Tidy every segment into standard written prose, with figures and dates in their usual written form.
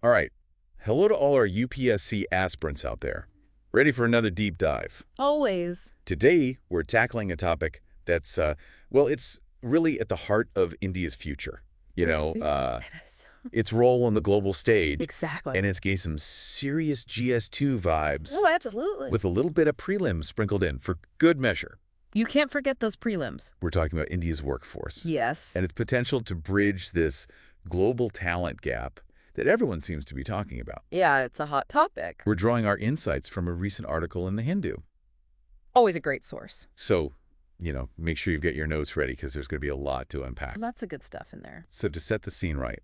All right. Hello to all our UPSC aspirants out there. Ready for another deep dive. Always. Today, we're tackling a topic that's, well, it's really at the heart of India's future. You know, It is. its role on the global stage, Exactly. and it's gave some serious GS2 vibes Oh, absolutely. with a little bit of prelims sprinkled in for good measure. You can't forget those prelims. We're talking about India's workforce Yes. and its potential to bridge this global talent gap that everyone seems to be talking about. Yeah, it's a hot topic. We're drawing our insights from a recent article in The Hindu. Always a great source. So, make sure you've got your notes ready because there's going to be a lot to unpack. Lots of good stuff in there. So to set the scene right,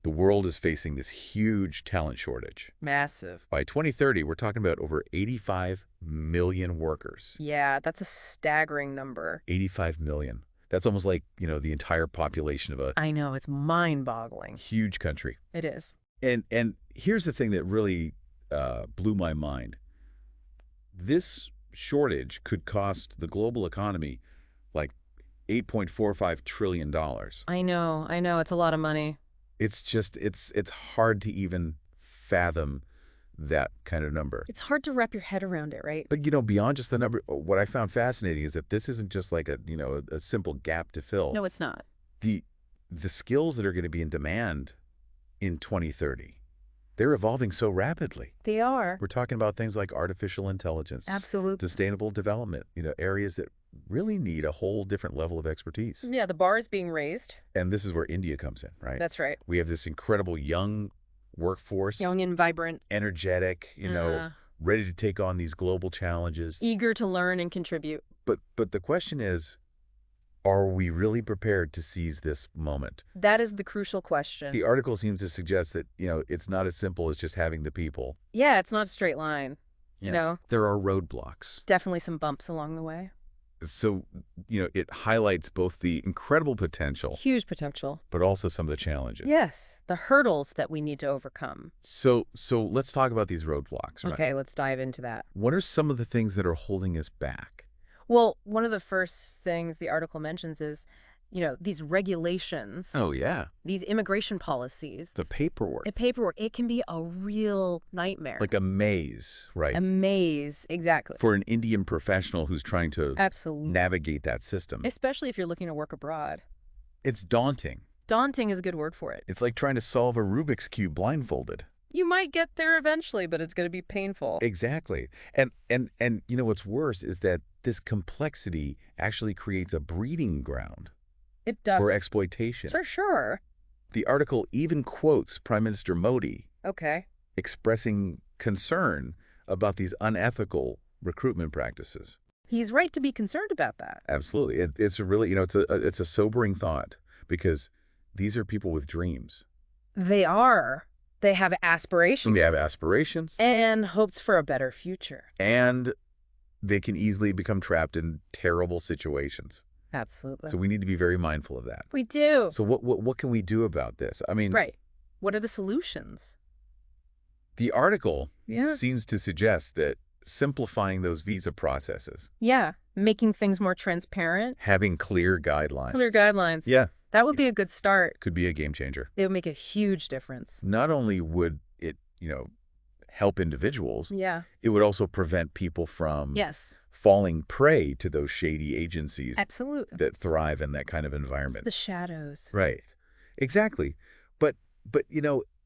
the world is facing this huge talent shortage. Massive. By 2030, we're talking about over 85 million workers. Yeah, that's a staggering number. 85 million. That's almost like, the entire population of a I know, it's mind-boggling. huge country. It is. And here's the thing that really blew my mind. This shortage could cost the global economy like $8.45 trillion. I know, it's a lot of money. It's hard to even fathom that kind of number. It's hard to wrap your head around it, right? But, beyond just the number, what I found fascinating is that this isn't just like a simple gap to fill. No, it's not. The skills that are going to be in demand in 2030, they're evolving so rapidly. They are. We're talking about things like artificial intelligence, Absolutely. sustainable development, areas that really need a whole different level of expertise. Yeah, the bar is being raised. And this is where India comes in, right? That's right. We have this incredible young workforce, Young and vibrant. energetic, ready to take on these global challenges. Eager to learn and contribute. But the question is, are we really prepared to seize this moment? That is the crucial question. The article seems to suggest that, it's not as simple as just having the people. Yeah, it's not a straight line. There are roadblocks. Definitely some bumps along the way. So, it highlights both the incredible potential, Huge potential. but also some of the challenges. Yes, the hurdles that we need to overcome. So let's talk about these roadblocks, right? Okay, let's dive into that. What are some of the things that are holding us back? Well, one of the first things the article mentions is, these regulations, Oh, yeah. these immigration policies, The paperwork. the paperwork, it can be a real nightmare. Like a maze, right? A maze, exactly. For an Indian professional who's trying to Absolutely. navigate that system. Especially if you're looking to work abroad. It's daunting. Daunting is a good word for it. It's like trying to solve a Rubik's Cube blindfolded. You might get there eventually, but it's going to be painful. Exactly. And what's worse is that this complexity actually creates a breeding ground It does. for exploitation. For sure. The article even quotes Prime Minister Modi Okay. expressing concern about these unethical recruitment practices. He's right to be concerned about that. Absolutely. It's a really, it's a sobering thought because these are people with dreams. They are. They have aspirations. They have aspirations. And hopes for a better future. And they can easily become trapped in terrible situations. Absolutely. So we need to be very mindful of that. We do. So what can we do about this? I mean, Right. What are the solutions? the article Yeah. seems to suggest that simplifying those visa processes, Yeah. Making things more transparent. having clear guidelines. Clear guidelines. Yeah, That would be a good start. could be a game changer. It would make a huge difference. Not only would it, help individuals, Yeah. it would also prevent people from Yes. falling prey to those shady agencies Absolutely. that thrive in that kind of environment. The shadows. Right. Exactly. But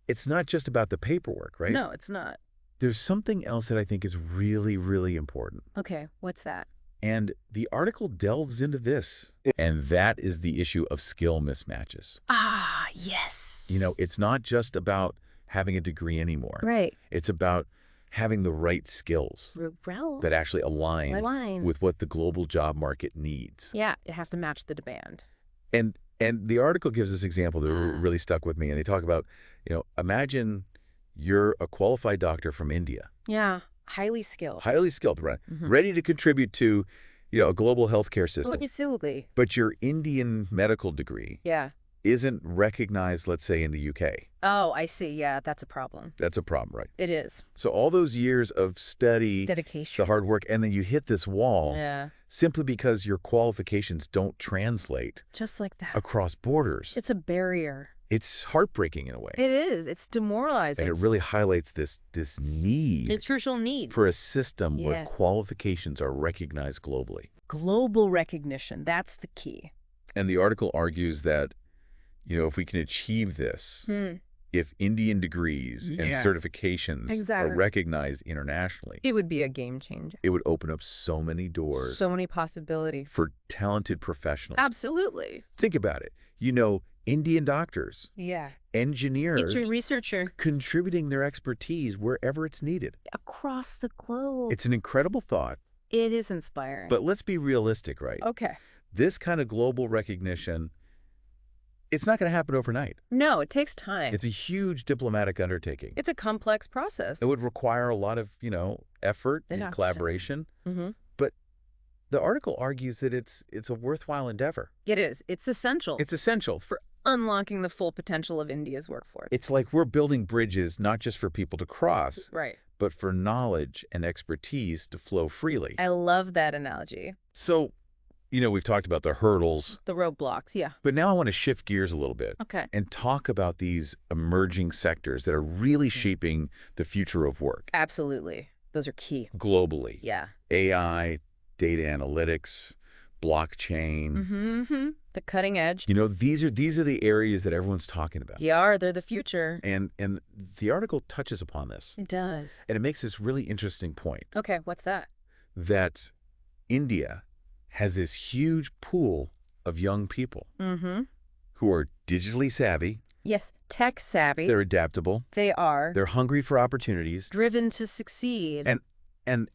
it's not just about the paperwork, right? No, it's not. There's something else that I think is really, really important. Okay. What's that? And the article delves into this. And that is the issue of skill mismatches. Ah, yes. It's not just about having a degree anymore. Right. It's about having the right skills Well, that actually align with what the global job market needs. Yeah, it has to match the demand. And the article gives this example that really stuck with me. And they talk about, imagine you're a qualified doctor from India. Yeah. Highly skilled. Highly skilled, right? Ready to contribute to, a global healthcare system. Absolutely. But your Indian medical degree Yeah. isn't recognized, let's say, in the UK. Oh, I see. Yeah, that's a problem. That's a problem, right? It is. So all those years of study, Dedication. the hard work, and then you hit this wall Yeah. simply because your qualifications don't translate Just like that. across borders. It's a barrier. It's heartbreaking in a way. It is. It's demoralizing. And it really highlights this need It's crucial need. for a system where Yes. qualifications are recognized globally. Global recognition. That's the key. And the article argues that, if we can achieve this, if Indian degrees and Yeah. certifications Exactly. are recognized internationally, It would be a game changer. it would open up so many doors So many possibilities. for talented professionals. Absolutely. Think about it. Indian doctors, Yeah. engineers, It's a researcher contributing their expertise wherever it's needed. across the globe. It's an incredible thought, It is inspiring. but let's be realistic, right? Okay. This kind of global recognition, it's not going to happen overnight. No, it takes time. It's a huge diplomatic undertaking. It's a complex process. It would require a lot of, effort It and absolutely- collaboration. Mm-hmm. But the article argues that it's a worthwhile endeavor. It is. It's essential It's essential. for unlocking the full potential of India's workforce. It's like we're building bridges not just for people to cross, Right. but for knowledge and expertise to flow freely. I love that analogy. So, we've talked about the hurdles, The roadblocks. Yeah. but now I want to shift gears a little bit Okay. and talk about these emerging sectors that are really shaping the future of work Absolutely. Those are key. globally. Yeah. AI, data analytics, blockchain. Mm-hmm. The cutting edge. These are the areas that everyone's talking about. They're the future. And the article touches upon this. It does. And it makes this really interesting point Okay, what's that? that India has this huge pool of young people Mm-hmm. who are digitally savvy, Yes, tech savvy. they're adaptable, They are they're hungry for opportunities, driven to succeed. and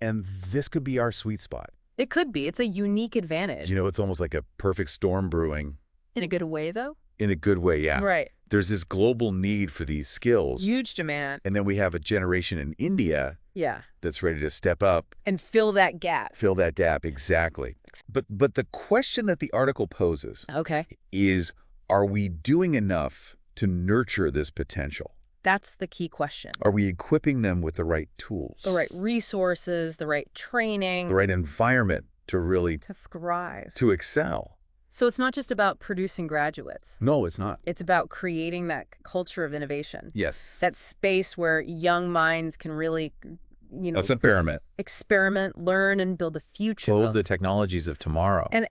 this could be our sweet spot. It could be. It's a unique advantage. It's almost like a perfect storm brewing In a good way, though? in a good way, yeah. Right. There's this global need for these skills, Huge demand. and then we have a generation in India Yeah. that's ready to step up, And fill that gap. fill that gap, exactly. But the question that the article poses Okay. is, are we doing enough to nurture this potential? That's the key question. Are we equipping them with the right tools? The right resources, the right training. The right environment to really, to thrive. to excel? So it's not just about producing graduates. No, it's not. It's about creating that culture of innovation. Yes. That space where young minds can really, That's experiment. experiment, learn, and build a future. Code the technologies of tomorrow. And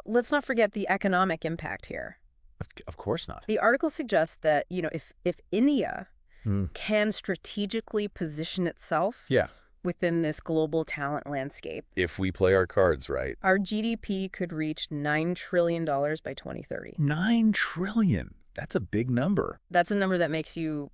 let's not forget the economic impact here. Of course not. The article suggests that, if India Hmm. can strategically position itself Yeah. within this global talent landscape, If we play our cards right. our GDP could reach $9 trillion by 2030. 9 trillion. That's a big number. That's a number that makes you,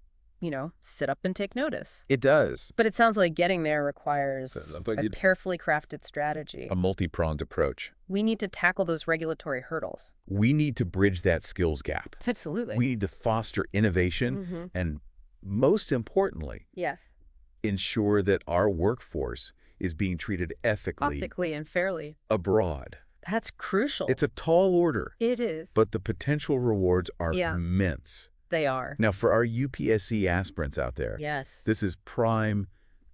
sit up and take notice. It does. But it sounds like getting there requires But a it- carefully crafted strategy. A multi-pronged approach. We need to tackle those regulatory hurdles. We need to bridge that skills gap. Absolutely. We need to foster innovation Mm-hmm. and, most importantly, Yes. ensure that our workforce is being treated ethically And fairly. abroad. That's crucial. It's a tall order, It is. but the potential rewards are Yeah. immense. They are. Now, for our UPSC aspirants out there, Yes. this is prime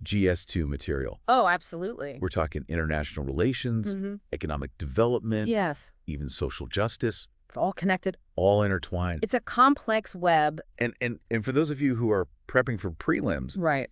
GS2 material. Oh, absolutely. We're talking international relations, Mhm. economic development, Yes. even social justice, All connected. all intertwined. It's a complex web. And for those of you who are prepping for prelims, Right.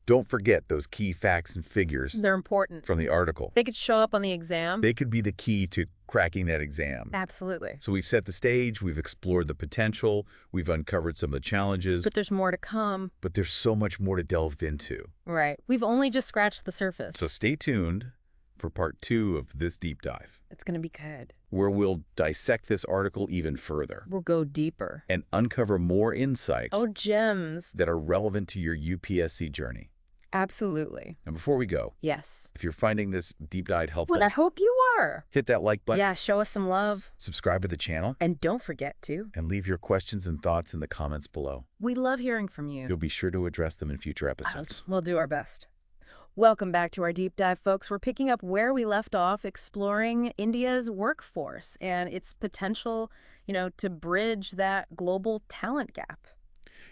don't forget those key facts and figures They're important. from the article. They could show up on the exam. They could be the key to cracking that exam. Absolutely. So we've set the stage, we've explored the potential, we've uncovered some of the challenges, But there's more to come. but there's so much more to delve into. Right. We've only just scratched the surface. So stay tuned for part 2 of this deep dive, It's going to be good. where we'll dissect this article even further We'll go deeper. and uncover more insights Oh, gems. that are relevant to your UPSC journey. Absolutely. And before we go, Yes. if you're finding this deep dive helpful, Well, I hope you are. hit that like button, Yeah, show us some love. subscribe to the channel, And don't forget to. and leave your questions and thoughts in the comments below. We love hearing from you. You'll be sure to address them in future episodes. We'll do our best. Welcome back to our deep dive, folks. We're picking up where we left off, exploring India's workforce and its potential, to bridge that global talent gap.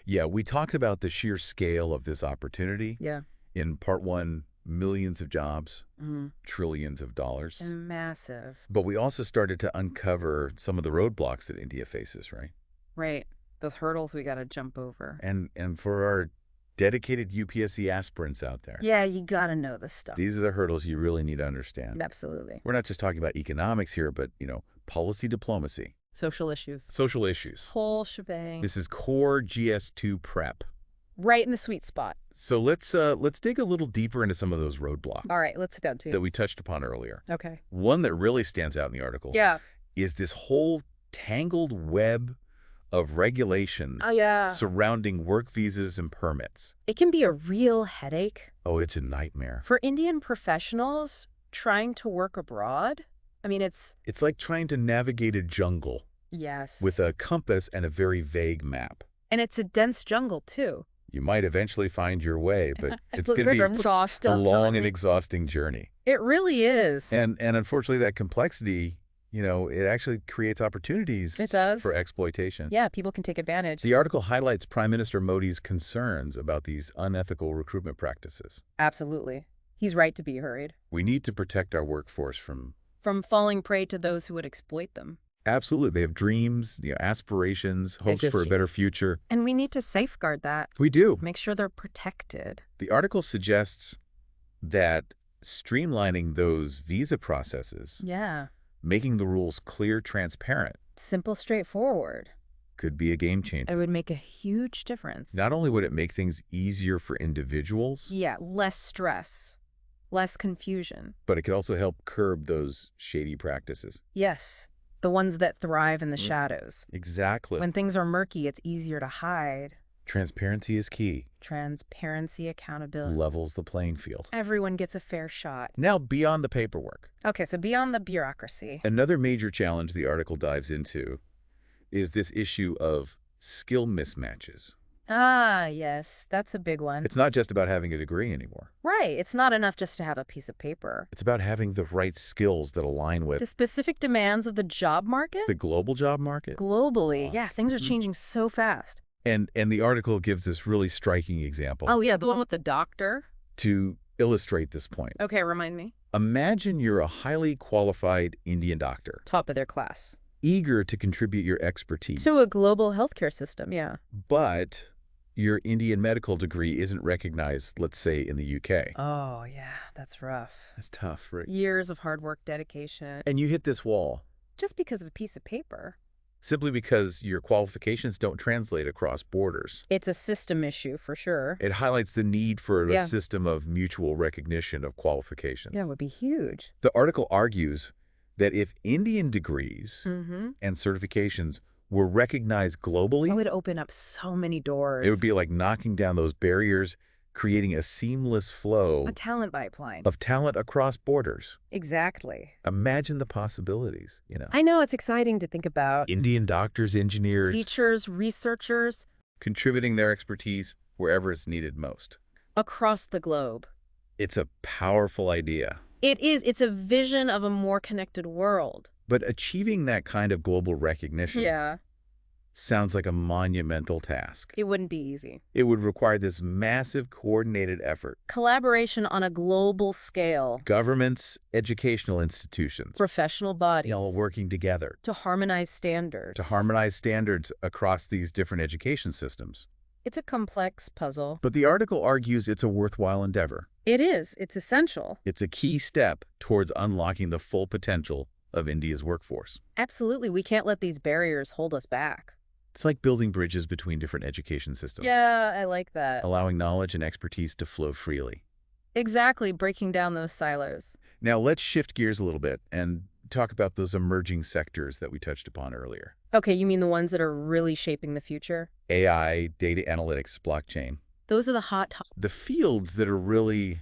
Yeah, we talked about the sheer scale of this opportunity. Yeah. In part 1, millions of jobs, Mm-hmm. trillions of dollars. Massive. But we also started to uncover some of the roadblocks that India faces, right? Right. Those hurdles we got to jump over. And for our dedicated UPSC aspirants out there, Yeah, you got to know this stuff. these are the hurdles you really need to understand. Absolutely. We're not just talking about economics here, but, policy diplomacy, Social issues. social issues. Whole shebang. This is core GS2 prep. Right in the sweet spot. So let's dig a little deeper into some of those roadblocks All right, let's get to that it. we touched upon earlier. Okay. One that really stands out in the article Yeah. is this whole tangled web of regulations Oh, yeah. surrounding work visas and permits. It can be a real headache. Oh, it's a nightmare. For Indian professionals trying to work abroad, I mean, it's... It's like trying to navigate a jungle Yes. with a compass and a very vague map. And it's a dense jungle, too. You might eventually find your way, but it's going to be a long and exhausting journey. It really is. And unfortunately, that complexity, it actually creates opportunities It does. for exploitation. Yeah, people can take advantage. The article highlights Prime Minister Modi's concerns about these unethical recruitment practices. Absolutely. He's right to be hurried. We need to protect our workforce from falling prey to those who would exploit them. Absolutely. They have dreams, aspirations, hopes for a better future. And we need to safeguard that. We do. Make sure they're protected. The article suggests that streamlining those visa processes, Yeah. making the rules clear, transparent, Simple, straightforward. could be a game changer. It would make a huge difference. Not only would it make things easier for individuals, Yeah, less stress, less confusion. but it could also help curb those shady practices. Yes, the ones that thrive in the shadows. Exactly. When things are murky, it's easier to hide. Transparency is key. Transparency, accountability. Levels the playing field. Everyone gets a fair shot. Now, beyond the paperwork. Okay, so beyond the bureaucracy. Another major challenge the article dives into is this issue of skill mismatches. Ah, yes, that's a big one. It's not just about having a degree anymore. Right, it's not enough just to have a piece of paper. It's about having the right skills that align with The specific demands of the job market? the global job market. Globally, yeah, things are changing so fast. And the article gives this really striking example Oh, yeah, the one with the doctor? to illustrate this point. Okay, remind me. Imagine you're a highly qualified Indian doctor, Top of their class. eager to contribute your expertise, To a global healthcare system, yeah. but your Indian medical degree isn't recognized, let's say, in the UK. Oh, yeah, that's rough. That's tough, right? Years of hard work, dedication, And you hit this wall just because of a piece of paper. simply because your qualifications don't translate across borders. It's a system issue for sure. It highlights the need for a Yeah. system of mutual recognition of qualifications. Yeah, it would be huge. The article argues that if Indian degrees Mm-hmm. and certifications were recognized globally, It would open up so many doors. it would be like knocking down those barriers, creating a seamless flow a talent pipeline. of talent across borders. Exactly. Imagine the possibilities, I know, it's exciting to think about. Indian doctors, engineers, Teachers, researchers contributing their expertise wherever it's needed most. across the globe. It's a powerful idea. It is. It's a vision of a more connected world. But achieving that kind of global recognition Yeah. sounds like a monumental task. It wouldn't be easy. It would require this massive coordinated effort. Collaboration on a global scale. Governments, educational institutions, Professional bodies. all working together to harmonize standards. to harmonize standards across these different education systems. It's a complex puzzle. But the article argues it's a worthwhile endeavor. It is. It's essential. It's a key step towards unlocking the full potential of India's workforce. Absolutely. We can't let these barriers hold us back. It's like building bridges between different education systems, Yeah, I like that. allowing knowledge and expertise to flow freely. Exactly. Breaking down those silos. Now, let's shift gears a little bit and talk about those emerging sectors that we touched upon earlier. Okay, you mean the ones that are really shaping the future? AI, data analytics, blockchain. Those are the hot topics. The fields that are really,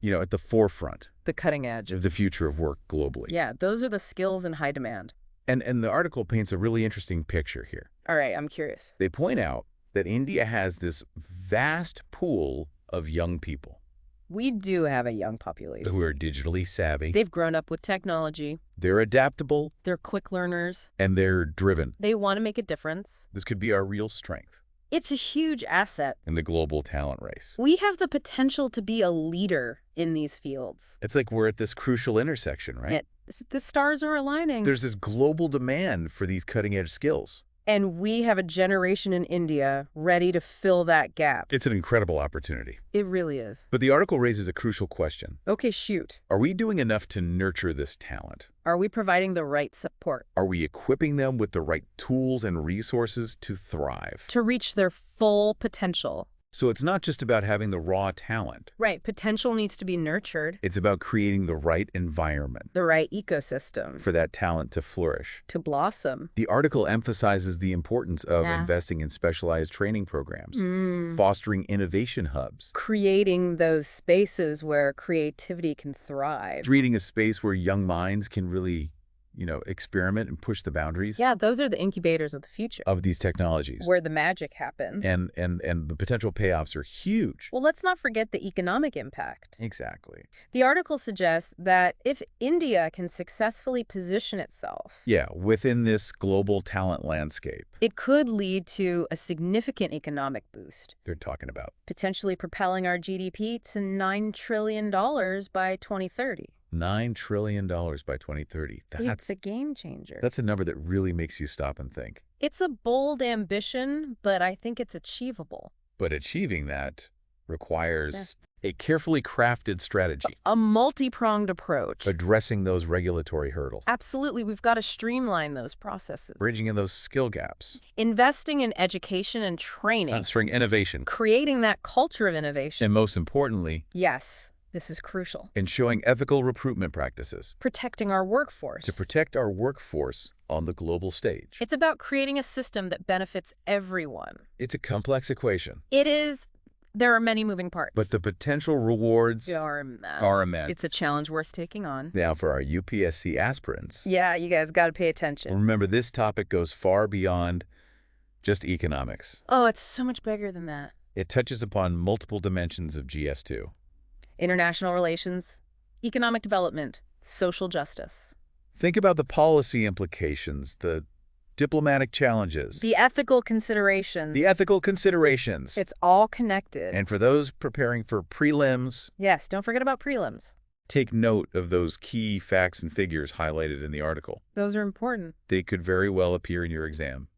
at the forefront The cutting edge. of the future of work globally. Yeah, those are the skills in high demand. And the article paints a really interesting picture here. All right, I'm curious. They point out that India has this vast pool of young people We do have a young population. who are digitally savvy. They've grown up with technology. They're adaptable, They're quick learners. and they're driven. They want to make a difference. This could be our real strength It's a huge asset. in the global talent race. We have the potential to be a leader in these fields. It's like we're at this crucial intersection, right? The stars are aligning. There's this global demand for these cutting-edge skills. And we have a generation in India ready to fill that gap. It's an incredible opportunity. It really is. But the article raises a crucial question. Okay, shoot. Are we doing enough to nurture this talent? Are we providing the right support Are we equipping them with the right tools and resources to thrive? to reach their full potential? So it's not just about having the raw talent. Right, potential needs to be nurtured, It's about creating the right environment the right ecosystem for that talent to flourish. to blossom. The article emphasizes the importance of Yeah. investing in specialized training programs, Mm. fostering innovation hubs, Creating those spaces where creativity can thrive. creating a space where young minds can really, experiment and push the boundaries Yeah, those are the incubators of the future, of these technologies. where the magic happens. And the potential payoffs are huge. Well, let's not forget the economic impact. Exactly. The article suggests that if India can successfully position itself, Yeah, within this global talent landscape it could lead to a significant economic boost, they're talking about. potentially propelling our GDP to $9 trillion by 2030. $9 trillion by 2030. It's a game changer. That's a number that really makes you stop and think. It's a bold ambition, but I think it's achievable. But achieving that requires a carefully crafted strategy, A multi-pronged approach. addressing those regulatory hurdles, Absolutely, we've got to streamline those processes. bridging in those skill gaps, Investing in education and training. fostering innovation, Creating that culture of innovation. and most importantly, Yes, this is crucial. ensuring ethical recruitment practices Protecting our workforce. to protect our workforce on the global stage. It's about creating a system that benefits everyone. It's a complex equation, It is. There are many moving parts. but the potential rewards are immense. are immense. It's a challenge worth taking on. Now, for our UPSC aspirants, Yeah, you guys got to pay attention. remember this topic goes far beyond just economics. Oh, it's so much bigger than that. It touches upon multiple dimensions of GS2. International relations, economic development, social justice. Think about the policy implications, the diplomatic challenges, The ethical considerations. the ethical considerations. It's all connected. And for those preparing for prelims, Yes, don't forget about prelims. take note of those key facts and figures highlighted in the article. Those are important. They could very well appear in your exam.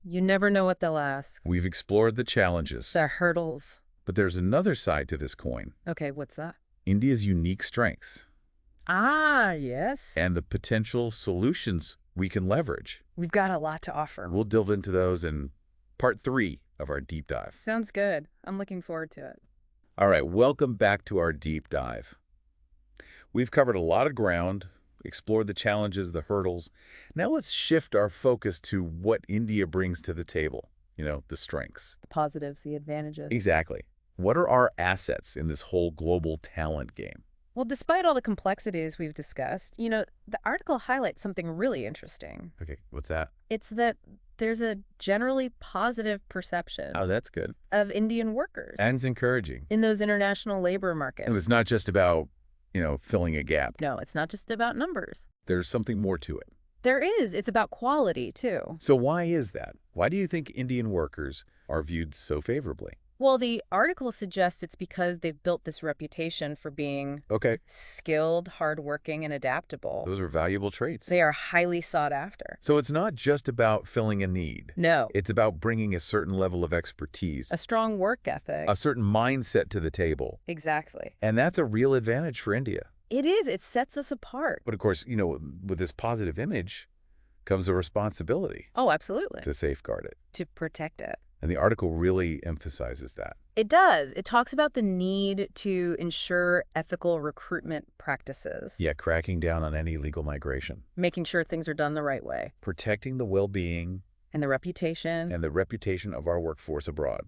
You never know what they'll ask. We've explored the challenges, The hurdles. but there's another side to this coin. Okay, what's that? India's unique strengths Ah, yes. and the potential solutions we can leverage. We've got a lot to offer. We'll delve into those in part 3 of our deep dive. Sounds good. I'm looking forward to it. All right, welcome back to our deep dive. We've covered a lot of ground, explored the challenges, the hurdles. Now let's shift our focus to what India brings to the table, the strengths. The positives, the advantages. Exactly. What are our assets in this whole global talent game? Well, despite all the complexities we've discussed, the article highlights something really interesting. Okay, what's that? It's that there's a generally positive perception Oh, that's good. of Indian workers And it's encouraging. in those international labor markets. And it's not just about, filling a gap. No, it's not just about numbers. There's something more to it. There is. It's about quality, too. So why is that? Why do you think Indian workers are viewed so favorably? Well, the article suggests it's because they've built this reputation for being Okay, skilled, hardworking, and adaptable. those are valuable traits. They are highly sought after. So it's not just about filling a need. No, It's about bringing a certain level of expertise, a strong work ethic. a certain mindset to the table. Exactly. And that's a real advantage for India. It is. It sets us apart. But of course, with this positive image comes a responsibility Oh, absolutely. to safeguard it. To protect it. And the article really emphasizes that. It does. It talks about the need to ensure ethical recruitment practices. Yeah, cracking down on any illegal migration, Making sure things are done the right way. protecting the well-being And the reputation. and the reputation of our workforce abroad.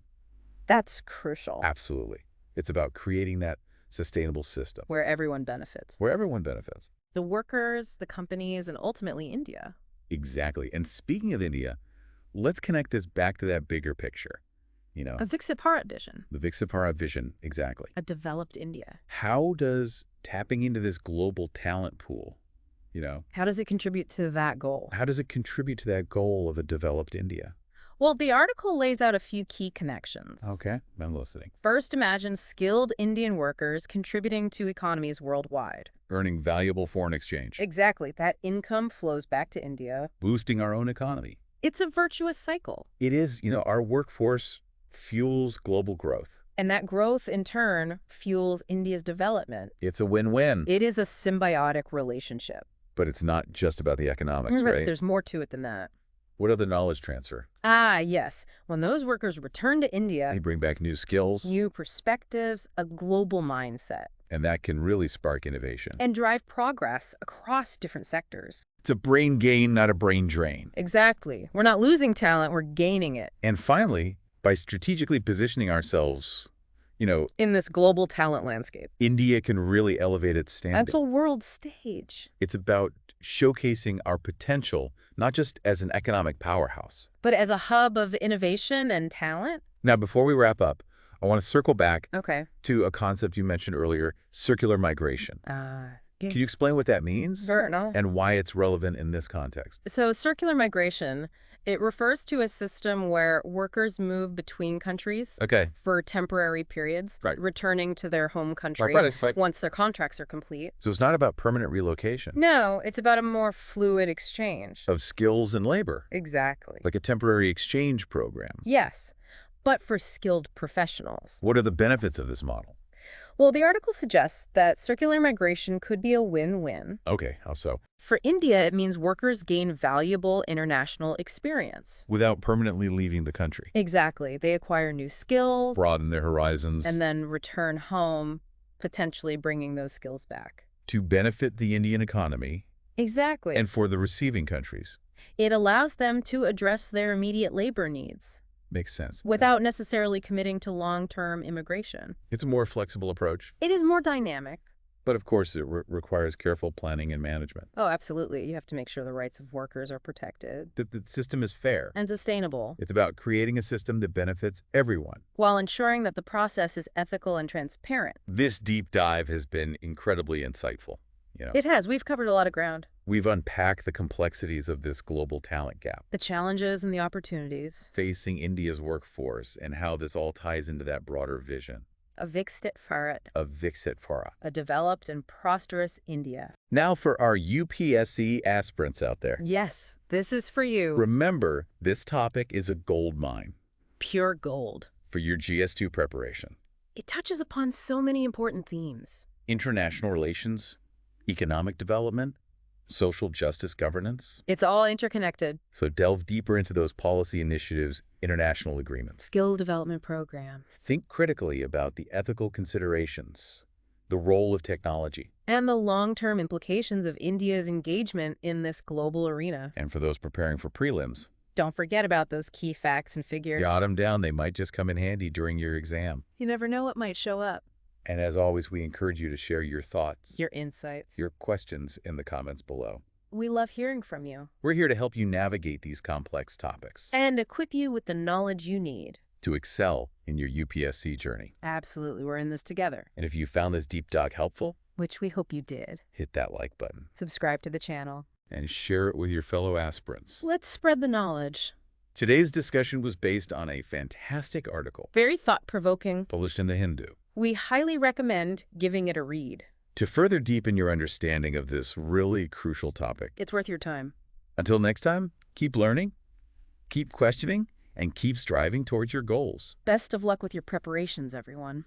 That's crucial. Absolutely. It's about creating that sustainable system Where everyone benefits. where everyone benefits. The workers, the companies, and ultimately India. Exactly. And speaking of India, let's connect this back to that bigger picture. A Viksit Bharat vision. The Viksit Bharat vision, exactly. A developed India. How does tapping into this global talent pool, How does it contribute to that goal? how does it contribute to that goal of a developed India? Well, the article lays out a few key connections. Okay, I'm listening. First, imagine skilled Indian workers contributing to economies worldwide. Earning valuable foreign exchange, Exactly. That income flows back to India. boosting our own economy. It's a virtuous cycle. It is, our workforce fuels global growth. And that growth, in turn, fuels India's development. It's a win-win. It is a symbiotic relationship. But it's not just about the economics, But right? there's more to it than that. What other knowledge transfer? Ah, yes. When those workers return to India, They bring back new skills, new perspectives, a global mindset, and that can really spark innovation. and drive progress across different sectors. It's a brain gain, not a brain drain. Exactly. We're not losing talent, we're gaining it. And finally, by strategically positioning ourselves, In this global talent landscape. India can really elevate its standing. That's a world stage. It's about showcasing our potential, not just as an economic powerhouse. But as a hub of innovation and talent? Now, before we wrap up, I want to circle back Okay. to a concept you mentioned earlier, circular migration. Can you explain what that means Sure, no. and why it's relevant in this context? So circular migration, it refers to a system where workers move between countries Okay. for temporary periods, Right. returning to their home country Right. once their contracts are complete. So it's not about permanent relocation No, it's about a more fluid exchange. of skills and labor, Exactly. like a temporary exchange program. Yes, but for skilled professionals. What are the benefits of this model? Well, the article suggests that circular migration could be a win-win. Okay, how so? For India, it means workers gain valuable international experience. Without permanently leaving the country. Exactly. They acquire new skills Broaden their horizons. and then return home, potentially bringing those skills back. To benefit the Indian economy Exactly. and for the receiving countries. It allows them to address their immediate labor needs Makes sense. without necessarily committing to long-term immigration. It's a more flexible approach, It is more dynamic. but of course it requires careful planning and management. Oh, absolutely. You have to make sure the rights of workers are protected That the system is fair. and sustainable, It's about creating a system that benefits everyone. while ensuring that the process is ethical and transparent. This deep dive has been incredibly insightful. It has. We've covered a lot of ground. We've unpacked the complexities of this global talent gap, The challenges and the opportunities. facing India's workforce, and how this all ties into that broader vision A Viksit Bharat, of Viksit Bharat. a developed and prosperous India. Now for our UPSC aspirants out there. Yes, this is for you. Remember, this topic is a gold mine Pure gold. for your GS2 preparation. It touches upon so many important themes. International relations, economic development, social justice governance. It's all interconnected. So delve deeper into those policy initiatives, international agreements. Skill development program. Think critically about the ethical considerations, the role of technology. And the long-term implications of India's engagement in this global arena. And for those preparing for prelims, Don't forget about those key facts and figures. jot them down. They might just come in handy during your exam. You never know what might show up. And as always, we encourage you to share your thoughts, Your insights. your questions in the comments below. We love hearing from you. We're here to help you navigate these complex topics And equip you with the knowledge you need. to excel in your UPSC journey. Absolutely. We're in this together. And if you found this deep dive helpful, Which we hope you did. hit that like button Subscribe to the channel. and share it with your fellow aspirants. Let's spread the knowledge. Today's discussion was based on a fantastic article Very thought-provoking. published in The Hindu. We highly recommend giving it a read. To further deepen your understanding of this really crucial topic. It's worth your time. Until next time, keep learning, keep questioning, and keep striving towards your goals. Best of luck with your preparations, everyone.